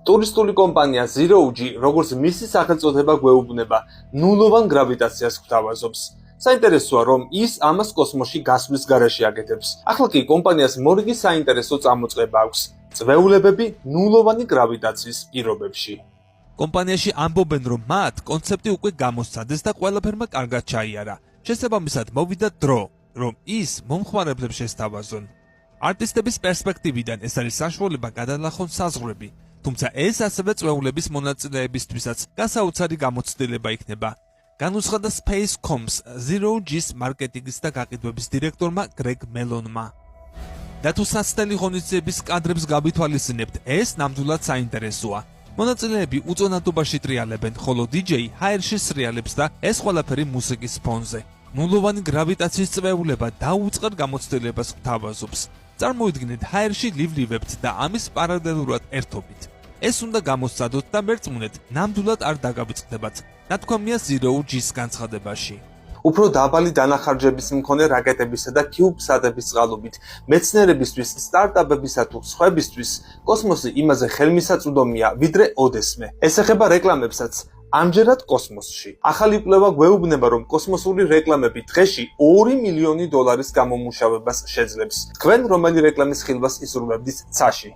ტურისტული კომპანია Zero G, როგორც მისი სახელწოდება გვეუბნება, ნულოვან გრავიტაციას გვთავაზობს. საინტერესოა, რომ ის ამას კოსმოსში გასვლის გარეშე აკეთებს. ახლა კი კომპანიას მორიგი საინტერესო წამოწყება აქვს. წვეულებები ნულოვანი გრავიტაციის პირობებში. კომპანიაში ამბობენ, რომ მათ კონცეფტი უკვე გამოსცადეს და ყველაფერმა კარგად ჩაიარა. შესაბამისად მოვიდა დრო, რომ ის მომხმარებლებს შესთავაზონ. არტისტების პერსპექტივიდან ეს არის საშუალება გადალახონ საზღვრები, თუმცა ეს ასევე წვეულების მონაწილეებისთვისაც გასაოცარი გამოცდილება იქნება. განუცხადა Space.com-ს Zero G-ს მარკეტინგის და გაყიდვების დირექტორმა გრეგ მელონმა. და თუ სასწრაფო ღონისძიების კადრებს გავითვალისწინებთ, ეს ნამდვილად საინტერესოა. მონაწილეები უწონადობაში ტრიალებენ, ხოლო DJ ჰაერში სრიალებს და ეს ყველაფერი მუსიკის ფონზე. ნულოვანი გრავიტაციის წვეულება დაუწყარ გამოცდილებას გვთავაზობს. წარმოიდგინეთ, ჰაერში ლივლებთ და ამის პარალელურად ერთობით. ეს უნდა გამოსცადოთ და მერწმუნეთ, ნამდვილად არ დაგავიწყდებათ. ნათქვამია Zero G-ს განცხადებაში. უფრო დაბალი დანახარჯების მქონე რაკეტებისა და CubeSat-ების წყალობით, მეცნიერებისთვის, სტარტაპებისა თუ სხვებისთვის კოსმოსი იმაზე ხელმისაწვდომია, ვიდრე ოდესმე. ეს ეხება რეკლამებსაც. ამჯერად კოსმოსში. ახალი კვლევა გვეუბნება, რომ კოსმოსური რეკლამები დღეში 2 მილიონი დოლარის გამომუშავებას შეძლებს. თქვენ რომელი რეკლამის ხილვას ისურვებდით ცაში?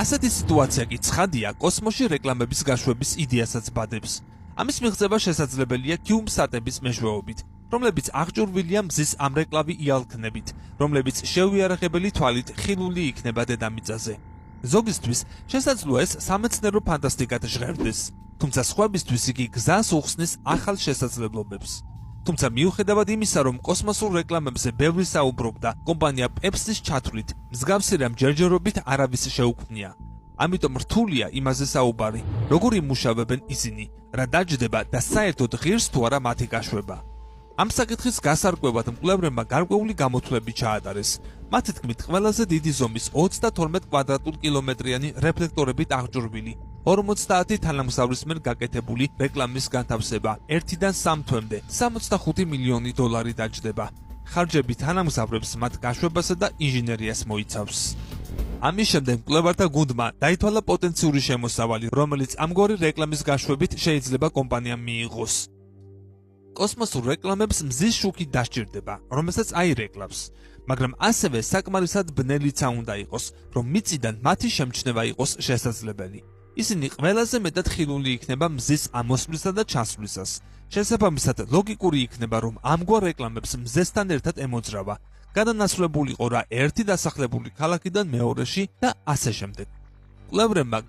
ასეთი სიტუაცია კი ცხადია კოსმოსში რეკლამების გაშვების იდეასაც ბადებს. ამის მიღწევა შესაძლებელია CubeSat-ების მეშვეობით, რომლებიც აღჭურვილია მზის ამრეკლავი იალქნებით, რომლებიც შეუიარაღებელი თვალით ხილული იქნება დედამიწაზე. ზოგისთვის შესაძლოა ეს სამეცნიერო ფანტასტიკად ჟღერდეს, თუმცა სხვებისთვის იგი გზას უხსნის ახალ შესაძლებლობებს. თუმცა მიუხედავად იმისა, რომ კოსმოსურ რეკლამებზე ბევრი საუბრობდა, კომპანია Pepsi-ს ჩათვლით, მსგავსი რამ ჯერჯერობით არავის შეუქმნია. ამიტომ რთულია იმაზე საუბარი, როგორ იმუშავებენ ისინი, რა დაჯდება და საერთოდ ღირს თუ არა მათი გაშვება. ამ საკითხის გასარკვევად მკვლევრებმა გარკვეული გამოთვლები ჩაატარეს. მათი თქმით, ყველაზე დიდი ზომის 32 კვადრატულ კილომეტრიანი რეფლექტორებით აღჭურვილი 50 თანამგზავრის მიერ გაკეთებული რეკლამის განთავსება 1-დან 3 თვემდე 65 მილიონი დოლარი დაჯდება. ხარჯები თანამგზავრებს მათ გაშვებასა და ინჟინერიას მოიცავს. ამის შემდეგ მკვლევართა გუნდმა დაითვალა პოტენციური შემოსავალი, რომელიც ამგვარი რეკლამის გაშვებით შეიძლება კომპანიამ მიიღოს. კოსმოსურ რეკლამებს მზის შუქი დასჭირდება, რომელსაც აირეკლავს, მაგრამ ასევე საკმარისად ბნელიცა უნდა იყოს, რომ მიწიდან მათი შემჩნევა იყოს შესაძლებელი. ისინი ყველაზე მეტად ხილული იქნება მზის ამოსვლისა და ჩასვლისას. შესაბამისად, ლოგიკური იქნება, რომ ამგვარ რეკლამებს მზესთან ერთად ემოძრავა, გადანაცვლებულიყო რა ერთი დასახლებული ქალაქიდან მეორეში და ასე შემდეგ. მკვლევრებმა